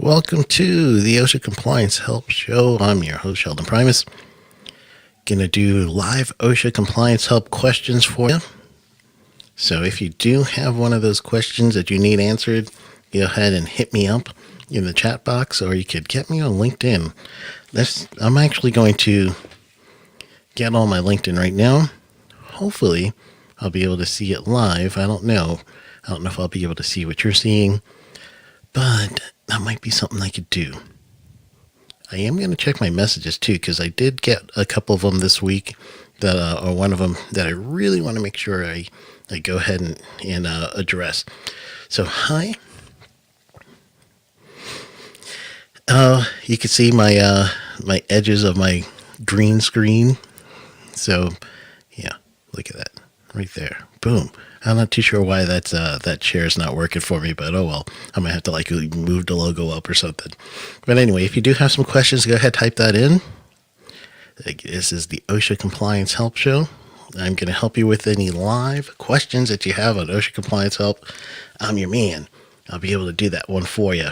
Welcome to the OSHA Compliance Help Show. I'm your host, Sheldon Primus. Going to do live OSHA Compliance Help questions for you. So if you do have one of those questions that you need answered, go ahead and hit me up in the chat box, or you could get me on LinkedIn. I'm actually going to get on my LinkedIn right now. Hopefully, I'll be able to see it live. I don't know if I'll be able to see what you're seeing, but that might be something I could do. I am going to check my messages too, because I did get a couple of them this week, or one of them that I really want to make sure I go ahead and address. So, hi. You can see my my edges of my green screen. So, yeah, look at that right there. Boom. I'm not too sure why that chair's not working for me, but oh well. I might have to move the logo up or something. But anyway, if you do have some questions, go ahead, type that in. This is the OSHA Compliance Help Show. I'm going to help you with any live questions that you have on OSHA Compliance Help. I'm your man. I'll be able to do that one for you.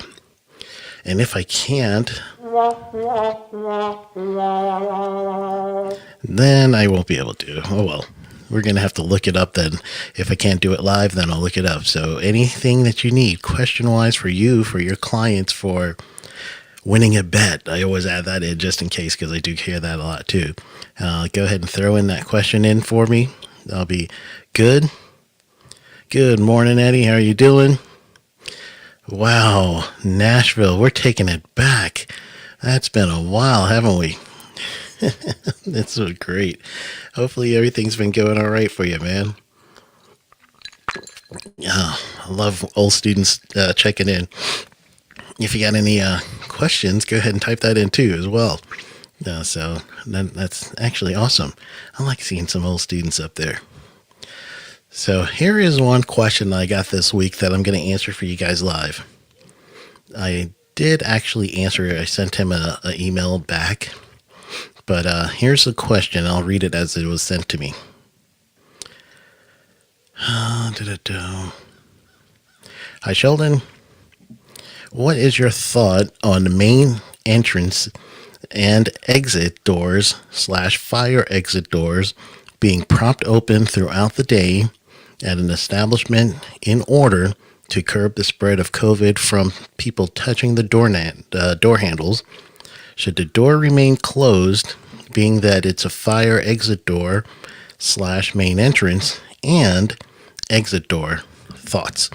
And if I can't, then I won't be able to. Oh well. We're going to have to look it up then. If I can't do it live, then I'll look it up. So anything that you need question-wise for you, for your clients, for winning a bet, I always add that in just in case, because I do hear that a lot too. Go ahead and throw in that question in for me. I'll be good. Good morning, Eddie. How are you doing? Wow, Nashville. We're taking it back. That's been a while, haven't we? That's so great. Hopefully everything's been going all right for you, man. I love old students checking in. If you got any questions, go ahead and type that in too as well. So that's actually awesome. I like seeing some old students up there. So here is one question I got this week that I'm going to answer for you guys live. I did actually answer it. I sent him an email back. But here's the question. I'll read it as it was sent to me. Hi, Sheldon. What is your thought on the main entrance and exit doors / fire exit doors being propped open throughout the day at an establishment in order to curb the spread of COVID from people touching the door handles? Should the door remain closed, being that it's a fire exit door / main entrance and exit door? Thoughts?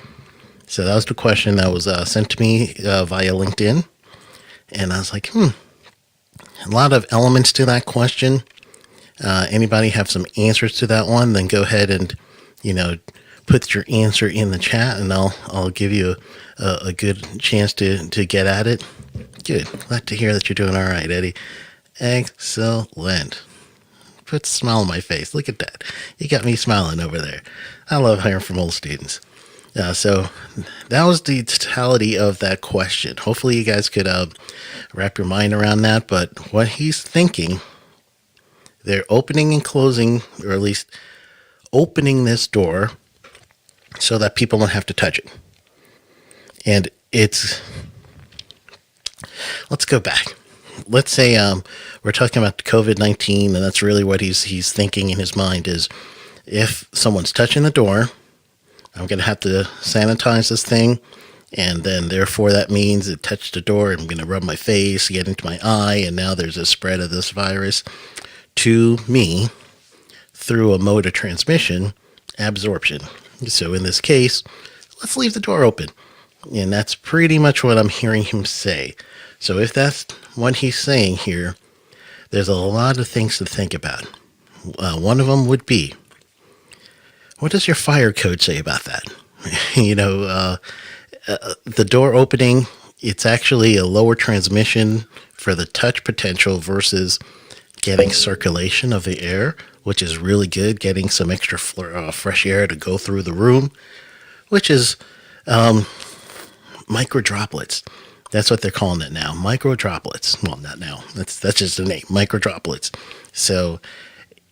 So that was the question that was sent to me via LinkedIn. And I was like, a lot of elements to that question. Anybody have some answers to that one? Then go ahead and, put your answer in the chat, and I'll give you a good chance to get at it. Good. Glad to hear that you're doing all right, Eddie. Excellent. Put a smile on my face. Look at that. You got me smiling over there. I love hearing from old students. So that was the totality of that question. Hopefully you guys could wrap your mind around that. But what he's thinking, they're opening and closing, or at least opening this door so that people don't have to touch it. And let's go back. Let's say we're talking about COVID-19, and that's really what he's thinking in his mind is, if someone's touching the door, I'm going to have to sanitize this thing, and then therefore that means it touched the door. I'm going to rub my face, get into my eye, and now there's a spread of this virus to me through a mode of transmission, absorption. So in this case, let's leave the door open. And that's pretty much what I'm hearing him say. So if that's what he's saying here, there's a lot of things to think about. One of them would be, what does your fire code say about that? The door opening, it's actually a lower transmission for the touch potential versus getting circulation of the air, which is really good, getting some extra fresh air to go through the room, which is micro droplets. That's what they're calling it now, micro droplets. Well, not now. That's just the name, micro droplets. So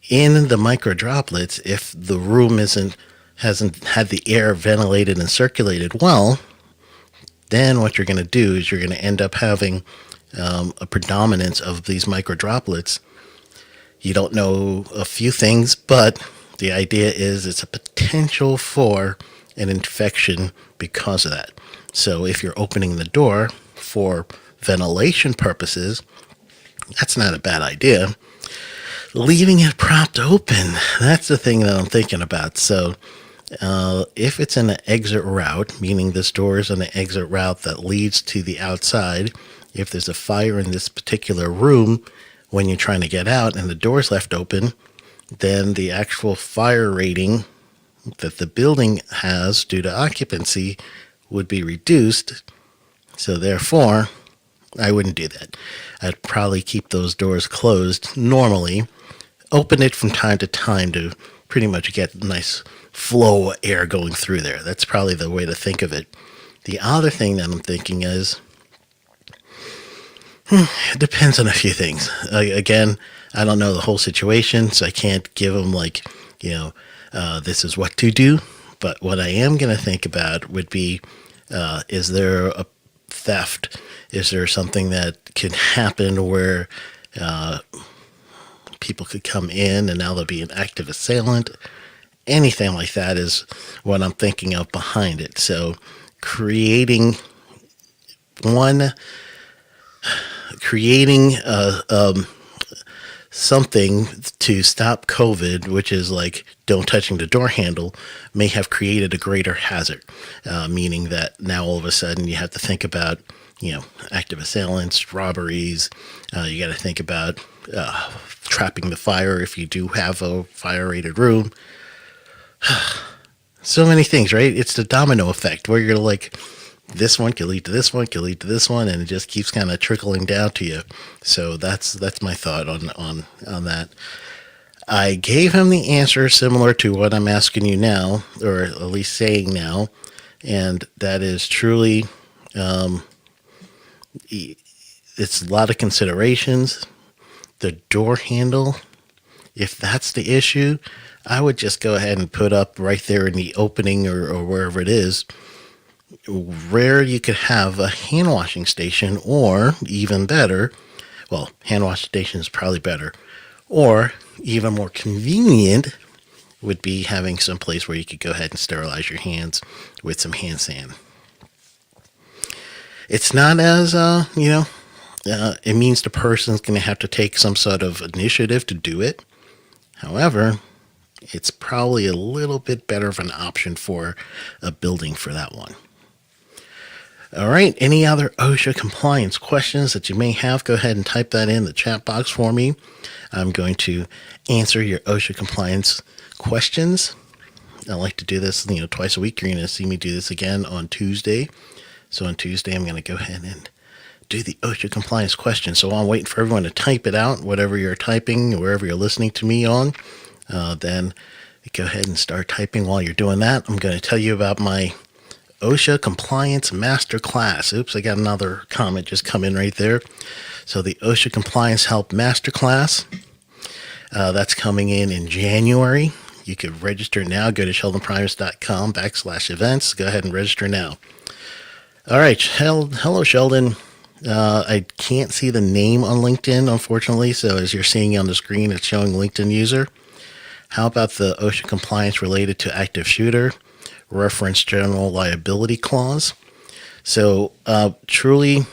in the micro droplets, if the room hasn't had the air ventilated and circulated well, then what you're going to do is you're going to end up having a predominance of these micro droplets. You don't know a few things, but the idea is it's a potential for an infection because of that. So if you're opening the door for ventilation purposes, that's not a bad idea. Leaving it propped open, that's the thing that I'm thinking about. So if it's in an exit route, meaning this door is in an exit route that leads to the outside, if there's a fire in this particular room when you're trying to get out and the door's left open, then the actual fire rating that the building has due to occupancy would be reduced. So therefore, I wouldn't do that. I'd probably keep those doors closed normally, open it from time to time to pretty much get a nice flow of air going through there. That's probably the way to think of it. The other thing that I'm thinking is, it depends on a few things. Again, I don't know the whole situation, so I can't give them this is what to do. But what I am going to think about would be, is there a theft? Is there something that could happen where people could come in and now there'll be an active assailant? Anything like that is what I'm thinking of behind it. So creating something to stop COVID, which is like don't touching the door handle, may have created a greater hazard, meaning that now all of a sudden you have to think about, active assailants, robberies. You got to think about trapping the fire if you do have a fire-rated room. So many things, right? It's the domino effect where you're like, this one could lead to this one, could lead to this one, and it just keeps kind of trickling down to you. So that's my thought on that. I gave him the answer similar to what I'm asking you now, or at least saying now, and that is truly, it's a lot of considerations. The door handle, if that's the issue, I would just go ahead and put up right there in the opening or wherever it is, where you could have a hand washing station, or even better, well, hand washing station is probably better, or even more convenient would be having some place where you could go ahead and sterilize your hands with some hand sand. It's not as, it means the person's going to have to take some sort of initiative to do it. However, it's probably a little bit better of an option for a building for that one. All right. Any other OSHA compliance questions that you may have, go ahead and type that in the chat box for me. I'm going to answer your OSHA compliance questions. I like to do this, twice a week. You're going to see me do this again on Tuesday. So on Tuesday, I'm going to go ahead and do the OSHA compliance question. So I'm waiting for everyone to type it out, whatever you're typing, wherever you're listening to me on. Then go ahead and start typing while you're doing that. I'm going to tell you about my OSHA Compliance Masterclass. Oops, I got another comment just come in right there. So the OSHA Compliance Help Masterclass, that's coming in January. You could register now. Go to sheldonprimus.com/events. Go ahead and register now. All right. Hello, Sheldon. I can't see the name on LinkedIn, unfortunately. So as you're seeing on the screen, it's showing LinkedIn user. How about the OSHA compliance related to active shooter? Reference general liability clause. So truly,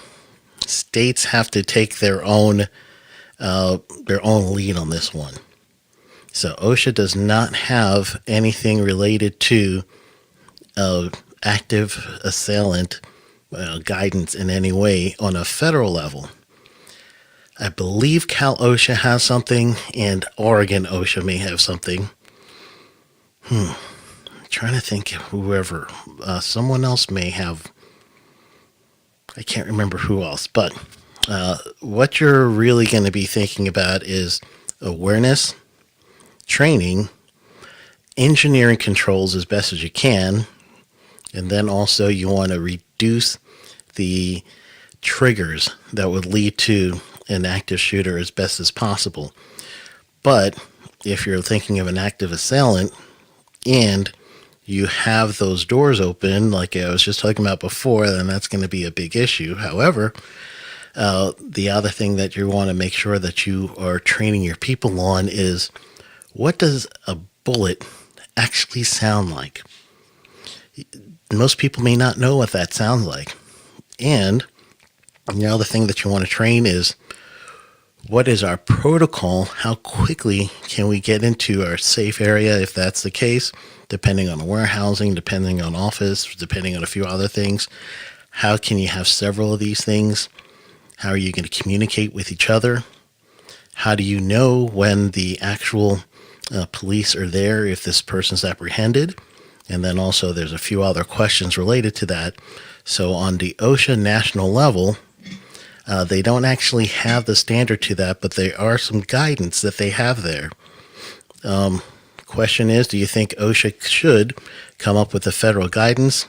states have to take their own lead on this one. So OSHA does not have anything related to active assailant guidance in any way on a federal level. I believe Cal OSHA has something, and Oregon OSHA may have something. Trying to think of whoever, someone else may have. I can't remember who else, but what you're really going to be thinking about is awareness, training, engineering controls as best as you can, and then also you want to reduce the triggers that would lead to an active shooter as best as possible. But if you're thinking of an active assailant and you have those doors open, like I was just talking about before, then that's going to be a big issue. However, the other thing that you want to make sure that you are training your people on is, what does a bullet actually sound like? Most people may not know what that sounds like. And the other thing that you want to train is, what is our protocol? How quickly can we get into our safe area if that's the case, depending on the warehousing, depending on office, depending on a few other things. How can you have several of these things? How are you going to communicate with each other? How do you know when the actual police are there if this person's apprehended? And then also there's a few other questions related to that. So on the OSHA national level, they don't actually have the standard to that, but there are some guidance that they have there. Question is, do you think OSHA should come up with a federal guidance?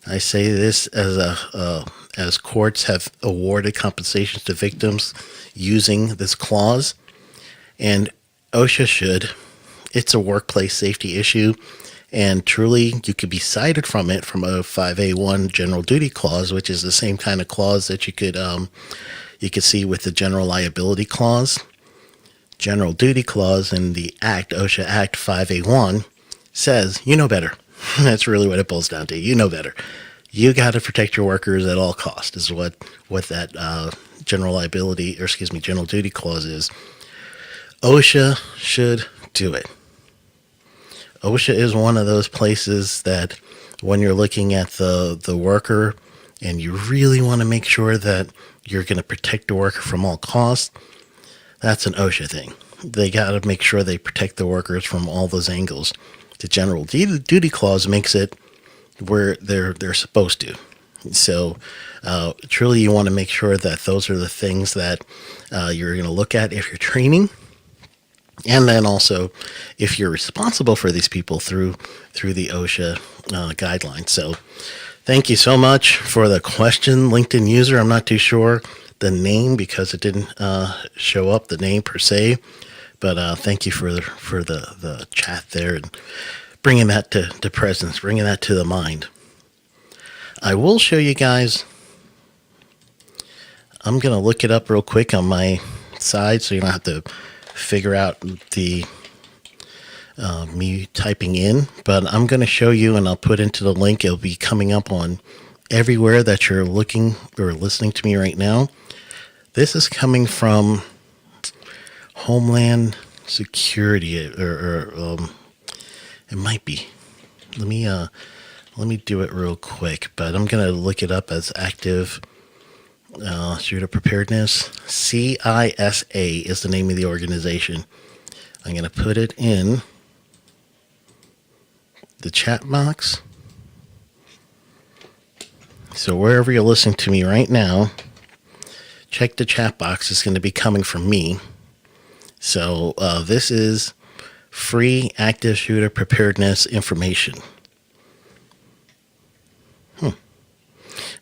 I say this as courts have awarded compensations to victims using this clause, and OSHA should. It's a workplace safety issue, and truly you could be cited from it from a 5A1 general duty clause, which is the same kind of clause that you could see with the general liability clause. General duty clause in the Act, OSHA Act 5A1, says, you know better. That's really what it boils down to. You know better. You got to protect your workers at all costs, is what that general duty clause is. OSHA should do it. OSHA is one of those places that when you're looking at the worker and you really want to make sure that you're going to protect the worker from all costs, that's an OSHA thing. They got to make sure they protect the workers from all those angles. The general duty clause makes it where they're supposed to. So truly you want to make sure that those are the things that you're going to look at if you're training. And then also, if you're responsible for these people through the OSHA guidelines. So thank you so much for the question, LinkedIn user. I'm not too sure the name because it didn't show up, the name per se. But thank you for the chat there and bringing that to presence, bringing that to the mind. I will show you guys. I'm going to look it up real quick on my side so you don't have to figure out the me typing in, but I'm going to show you, and I'll put into the link. It'll be coming up on everywhere that you're looking or listening to me right now. This is coming from Homeland Security, or it might be. Let me do it real quick, but I'm going to look it up as active shooter preparedness. CISA is the name of the organization. I'm going to put it in the chat box. So wherever you're listening to me right now, check the chat box. It's going to be coming from me. So this is free active shooter preparedness information.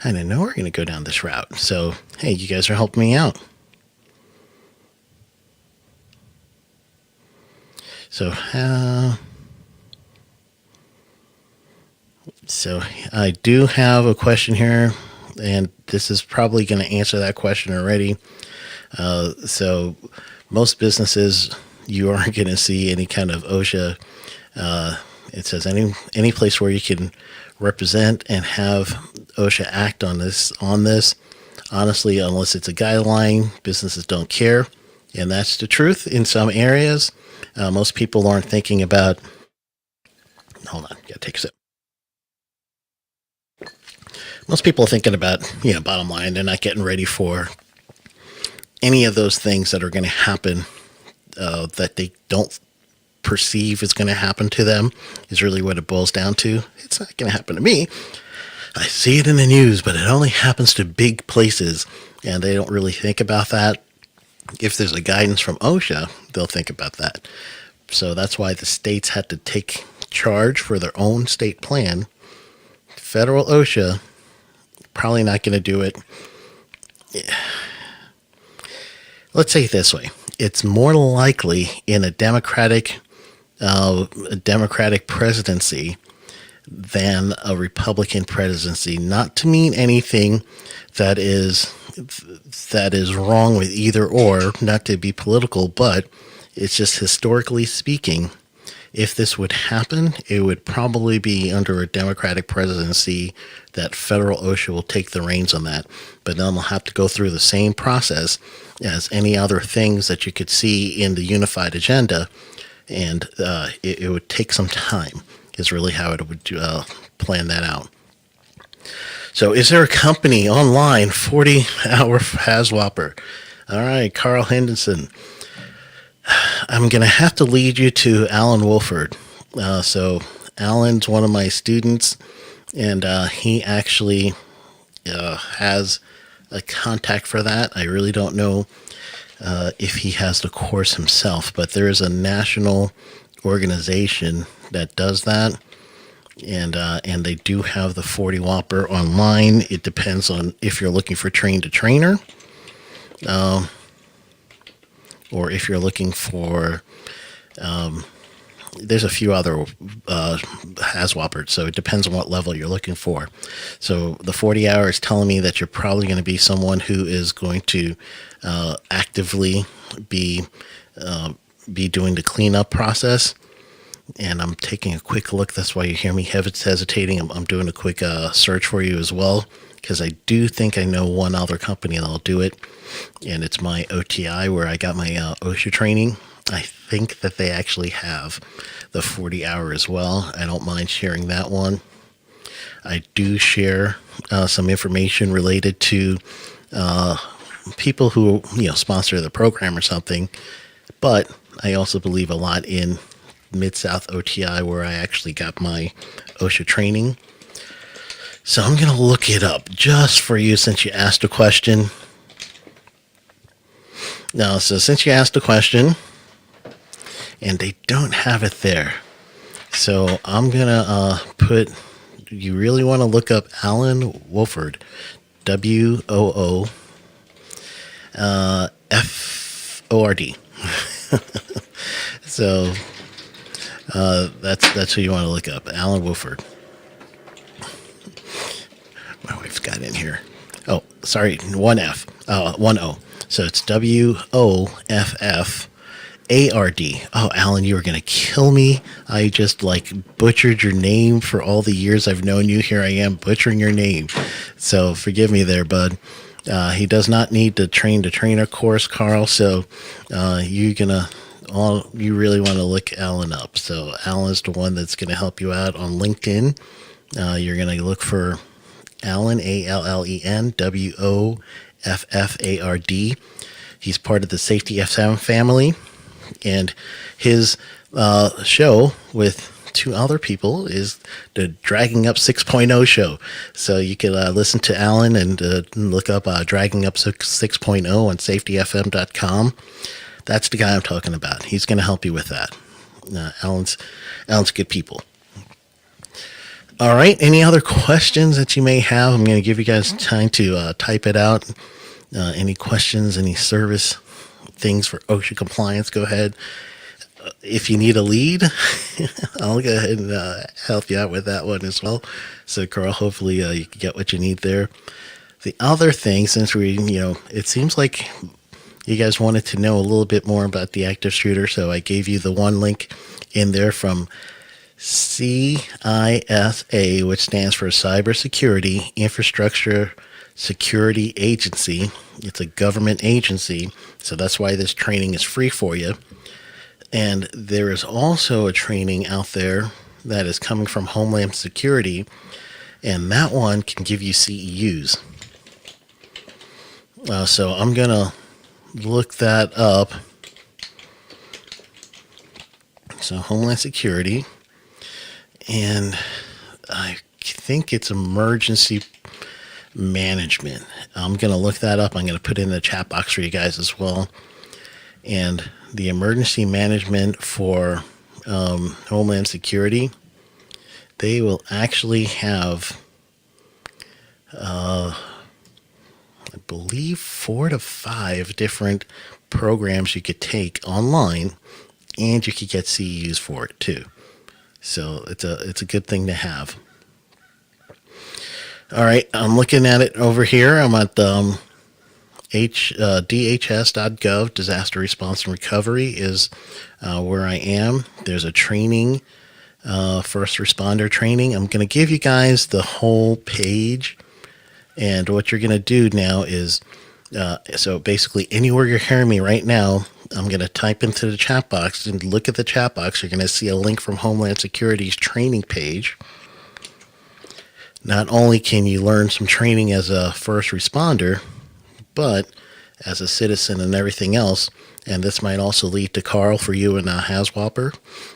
I didn't know we were going to go down this route. So, hey, you guys are helping me out. So I do have a question here, and this is probably going to answer that question already. So most businesses, you aren't going to see any kind of OSHA. It says any place where you can represent and have OSHA act on this. Honestly, unless it's a guideline, businesses don't care, and that's the truth. In some areas, most people aren't thinking about. Hold on, gotta take a sip. Most people are thinking about, bottom line. They're not getting ready for any of those things that are going to happen that they don't perceive is going to happen to them, is really what it boils down to. It's not going to happen to me. I see it in the news, but it only happens to big places, and they don't really think about that. If there's a guidance from OSHA, they'll think about that. So that's why the states had to take charge for their own state plan. Federal OSHA, probably not going to do it. Let's say it this way. It's more likely in a Democratic presidency than a Republican presidency. Not to mean anything that is wrong with either or, not to be political, but it's just historically speaking, if this would happen, it would probably be under a Democratic presidency that federal OSHA will take the reins on that. But then they'll have to go through the same process as any other things that you could see in the unified agenda, and it would take some time, is really how it would plan that out. So is there a company online, 40-hour HAZWOPER? All right, Carl Henderson. I'm going to have to lead you to Alan Wolford. So Alan's one of my students, and he actually has a contact for that. I really don't know if he has the course himself, but there is a national organization that does that. And they do have the 40 Whopper online. It depends on if you're looking for train to trainer, or if you're looking for. There's a few other HAZWOPers, so it depends on what level you're looking for. So the 40 hour is telling me that you're probably going to be someone who is going to actively be doing the cleanup process. And I'm taking a quick look. That's why you hear me hesitating. I'm doing a quick search for you as well, because I do think I know one other company that'll do it. And it's my OTI, where I got my OSHA training. I think that they actually have the 40 hour as well. I don't mind sharing that one. I do share some information related to people who sponsor the program or something. But I also believe a lot in Mid-South OTI, where I actually got my OSHA training. So I'm going to look it up just for you, since you asked a question. Now, so since you asked a question, and they don't have it there, so I'm going to put, you really want to look up Alan Wolford, WOOFORD. So that's who you want to look up, Alan Wolford. My wife's got in here. Oh, sorry, one F, one O. So it's WOFFARD. Oh, Alan, you were gonna kill me. I just butchered your name for all the years I've known you. Here I am butchering your name. So forgive me there, bud. He does not need the train to trainer course, Carl. So you really want to look Alan up. So Alan's the one that's going to help you out on LinkedIn. You're going to look for Alan, ALLEN, WOFFARD. He's part of the Safety FM family, and his show with two other people is the Dragging Up 6.0 show. So you can listen to Alan and look up Dragging Up 6.0 on safetyfm.com. That's the guy I'm talking about. He's going to help you with that. Alan's good people. All right. Any other questions that you may have? I'm going to give you guys time to type it out. Any questions, any service things for OSHA compliance, go ahead. If you need a lead, I'll go ahead and help you out with that one as well. So, Carl, hopefully you can get what you need there. The other thing, since it seems like you guys wanted to know a little bit more about the active shooter, so I gave you the one link in there from CISA, which stands for Cybersecurity Infrastructure Security Agency. It's a government agency, so that's why this training is free for you. And there is also a training out there that is coming from Homeland Security, and that one can give you CEUs. So I'm going to look that up. So Homeland Security, and I think it's emergency management. I'm going to look that up. I'm going to put it in the chat box for you guys as well. And the emergency management for Homeland Security, they will actually have, I believe, 4 to 5 different programs you could take online, and you could get CEUs for it too. So it's a good thing to have. All right, I'm looking at it over here. I'm at dhs.gov. Disaster Response and Recovery is where I am. There's a training, first responder training. I'm going to give you guys the whole page. And what you're going to do now is, so basically anywhere you're hearing me right now, I'm going to type into the chat box and look at the chat box. You're going to see a link from Homeland Security's training page. Not only can you learn some training as a first responder, but as a citizen and everything else. And this might also lead to Carl for you and Haswapper.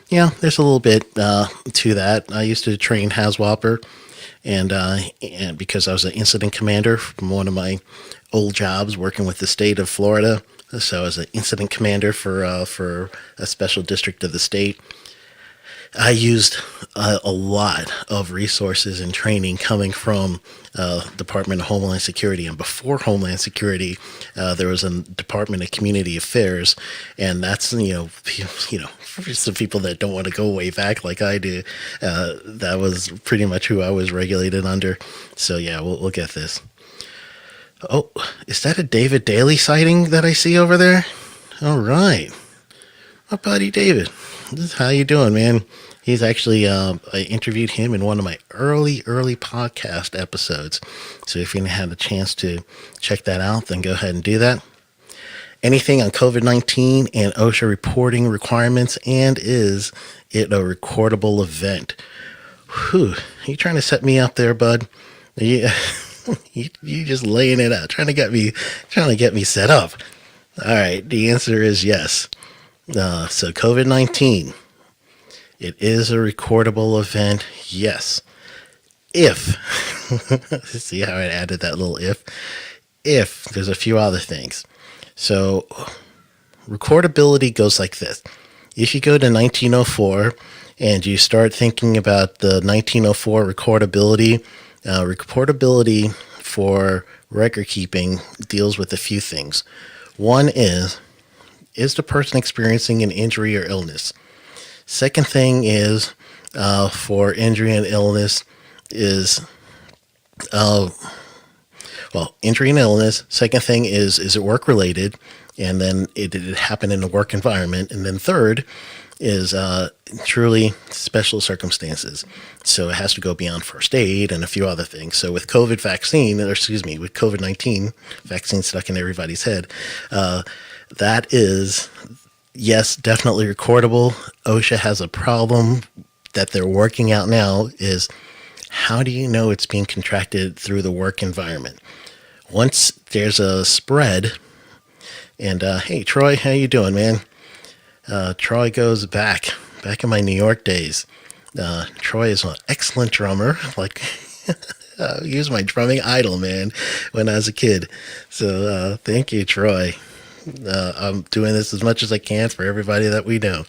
Yeah, there's a little bit to that. I used to train Haswapper, and because I was an incident commander from one of my old jobs working with the state of Florida. So I was an incident commander for a special district of the state. I used a lot of resources and training coming from Department of Homeland Security, and before Homeland Security, there was a Department of Community Affairs, and that's for some people that don't want to go way back like I do, that was pretty much who I was regulated under. So yeah, we'll get this. Oh, is that a David Daly sighting that I see over there? All right, my buddy David. How you doing, man? He's actually, I interviewed him in one of my early podcast episodes. So if you haven't had a chance to check that out, then go ahead and do that. Anything on COVID-19 and OSHA reporting requirements, and is it a recordable event? Whew, you trying to set me up there, bud? Yeah, you just laying it out, trying to get me set up. All right, the answer is yes. So COVID-19, it is a recordable event, yes. If, see how I added that little if there's a few other things. So recordability goes like this. If you go to 1904 and you start thinking about the 1904 recordability, reportability for record keeping deals with a few things. One is the person experiencing an injury or illness? Second thing is, for injury and illness is, injury and illness. Second thing is it work related? And then did it happen in a work environment? And then third is truly special circumstances. So it has to go beyond first aid and a few other things. So with with COVID-19 vaccine stuck in everybody's head, that is, yes, definitely recordable. OSHA has a problem that they're working out now is, how do you know it's being contracted through the work environment? Once there's a spread, and hey, Troy, how you doing, man? Troy goes back in my New York days. Troy is an excellent drummer. Like, he was my drumming idol, man, when I was a kid. So thank you, Troy. I'm doing this as much as I can for everybody that we know.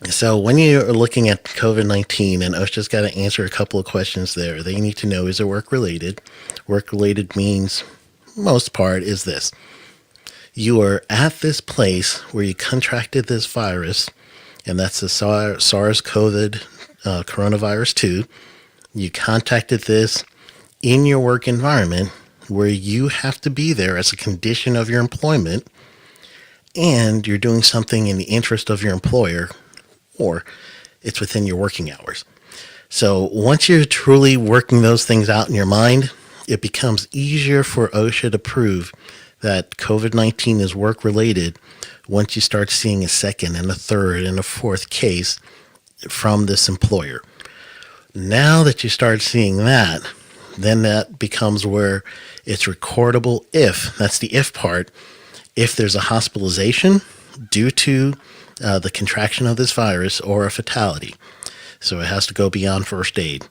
So when you're looking at COVID-19, and OSHA's got to answer a couple of questions there. They need to know, is it work-related? Work-related means, most part, is this. You are at this place where you contracted this virus, and that's the SARS-CoV coronavirus 2. You contacted this in your work environment where you have to be there as a condition of your employment, and you're doing something in the interest of your employer, or it's within your working hours. So once you're truly working those things out in your mind, it becomes easier for OSHA to prove that COVID-19 is work-related once you start seeing a second and a third and a fourth case from this employer. Now that you start seeing that, then that becomes where it's recordable if, that's the if part, if there's a hospitalization due to the contraction of this virus or a fatality. So it has to go beyond first aid.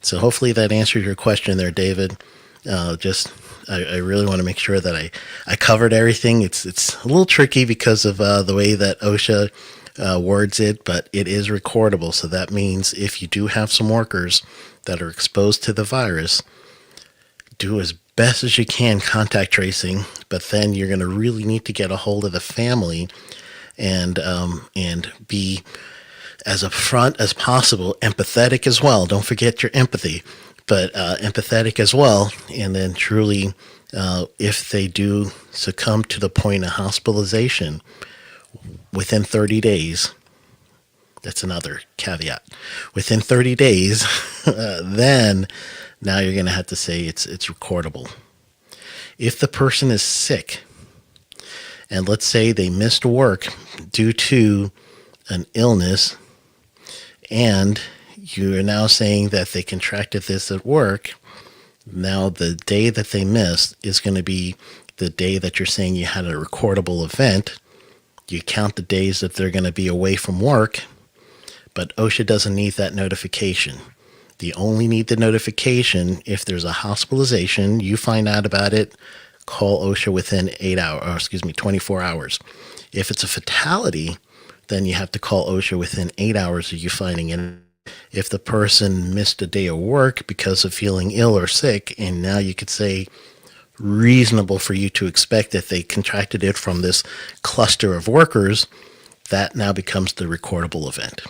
So hopefully that answered your question there, David. I really want to make sure that I covered everything. It's a little tricky because of the way that OSHA words it, but it is recordable. So that means if you do have some workers that are exposed to the virus, do as best as you can contact tracing, but then you're going to really need to get a hold of the family and be as upfront as possible, empathetic as well. Don't forget your empathy, but empathetic as well. And then truly, if they do succumb to the point of hospitalization within 30 days, that's another caveat. Within 30 days, then now you're going to have to say it's recordable. If the person is sick, and let's say they missed work due to an illness, and you are now saying that they contracted this at work, now the day that they missed is going to be the day that you're saying you had a recordable event. You count the days that they're going to be away from work, but OSHA doesn't need that notification. They only need the notification if there's a hospitalization. You find out about it, call OSHA within 24 hours. If it's a fatality, then you have to call OSHA within 8 hours of you finding it. If the person missed a day of work because of feeling ill or sick, and now you could say reasonable for you to expect that they contracted it from this cluster of workers, that now becomes the recordable event.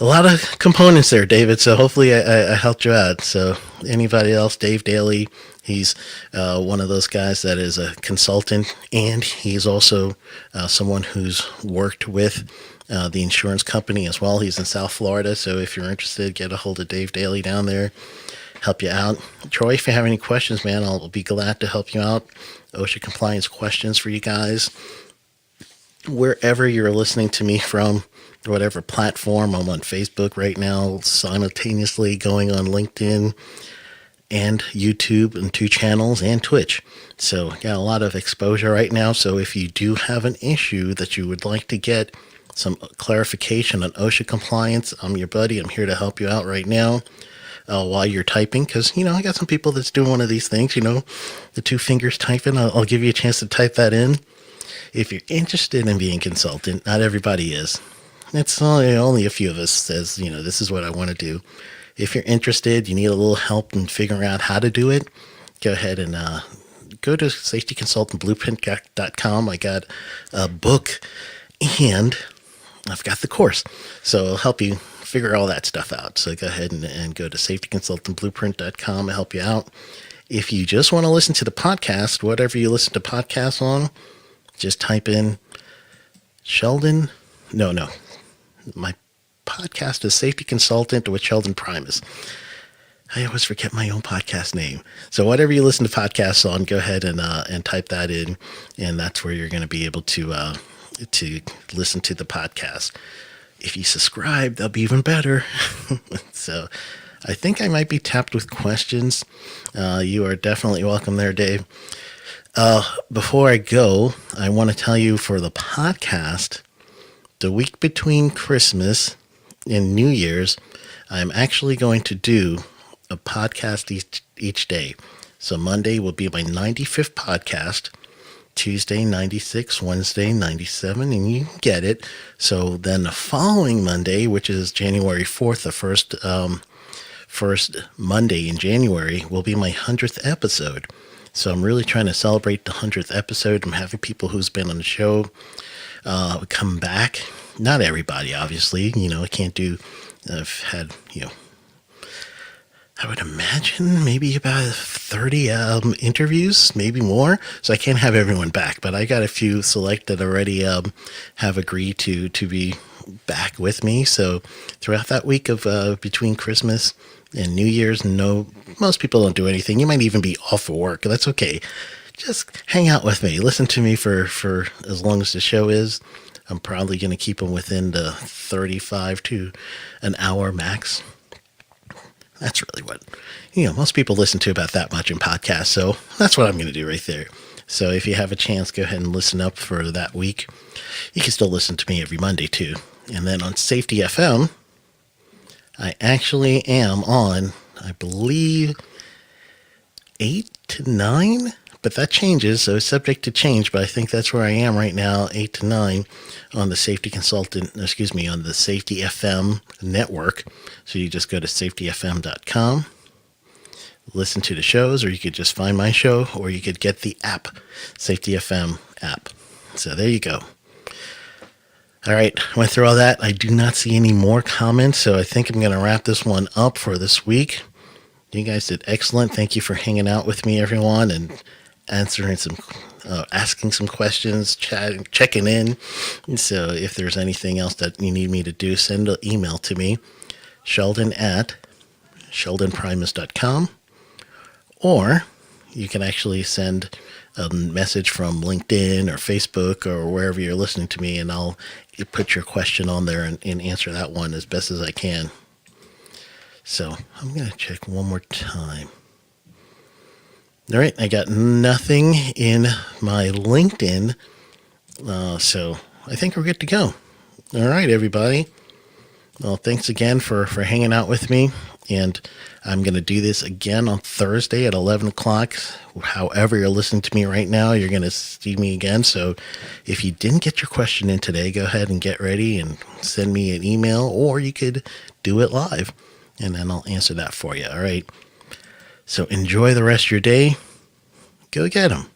A lot of components there, David, so hopefully I helped you out. So anybody else, Dave Daly, he's one of those guys that is a consultant, and he's also someone who's worked with the insurance company as well. He's in South Florida, so if you're interested, get a hold of Dave Daly down there, help you out. Troy, if you have any questions, man, I'll be glad to help you out. OSHA compliance questions for you guys. Wherever you're listening to me from, whatever platform, I'm on Facebook right now, simultaneously going on LinkedIn and YouTube and 2 channels and Twitch. So got a lot of exposure right now. So if you do have an issue that you would like to get some clarification on OSHA compliance, I'm your buddy. I'm here to help you out right now while you're typing, because, I got some people that's doing one of these things, the 2 fingers typing. I'll give you a chance to type that in. If you're interested in being a consultant, not everybody is. It's only a few of us says, this is what I want to do. If you're interested, you need a little help in figuring out how to do it, go ahead and go to safetyconsultantblueprint.com. I got a book and I've got the course. So it'll help you figure all that stuff out. So go ahead and go to safetyconsultantblueprint.com. I'll help you out. If you just want to listen to the podcast, whatever you listen to podcasts on, just type in Sheldon. No. My podcast is Safety Consultant with Sheldon Primus. I always forget my own podcast name. So whatever you listen to podcasts on, go ahead and type that in, and that's where you're going to be able to listen to the podcast. If you subscribe, that'll be even better. So I think I might be tapped with questions. You are definitely welcome there, Dave. Before I go, I want to tell you for the podcast, the week between Christmas and New Year's, I'm actually going to do a podcast each day. So Monday will be my 95th podcast, Tuesday 96, Wednesday 97, and you get it. So then the following Monday, which is January 4th, the first Monday in January, will be my 100th episode. So I'm really trying to celebrate the 100th episode. I'm having people who's been on the show come back. Not everybody, obviously. I can't do. I've had, I would imagine maybe about 30 interviews, maybe more. So I can't have everyone back, but I got a few select that already have agreed to be back with me. So throughout that week of between Christmas and New Year's, most people don't do anything. You might even be off of work. That's okay. Just hang out with me. Listen to me for as long as the show is. I'm probably going to keep them within the 35 to an hour max. That's really what, most people listen to about that much in podcasts. So that's what I'm going to do right there. So if you have a chance, go ahead and listen up for that week. You can still listen to me every Monday too. And then on Safety FM, I actually am on, I believe, 8 to 9, but that changes, so it's subject to change, but I think that's where I am right now, 8 to 9, on the on the Safety FM network. So you just go to safetyfm.com, listen to the shows, or you could just find my show, or you could get the app, Safety FM app. So there you go. All right, I went through all that. I do not see any more comments, so I think I'm going to wrap this one up for this week. You guys did excellent. Thank you for hanging out with me, everyone, and answering some, asking some questions, chatting, checking in. So if there's anything else that you need me to do, send an email to me, sheldon@sheldonprimus.com, or you can actually send a message from LinkedIn or Facebook or wherever you're listening to me, and I'll put your question on there and answer that one as best as I can. So I'm going to check one more time. All right, I got nothing in my LinkedIn, so I think we're good to go. All right, everybody. Well, thanks again for hanging out with me, and I'm going to do this again on Thursday at 11 o'clock. However you're listening to me right now, you're going to see me again. So if you didn't get your question in today, go ahead and get ready and send me an email, or you could do it live, and then I'll answer that for you. All right. So enjoy the rest of your day. Go get them.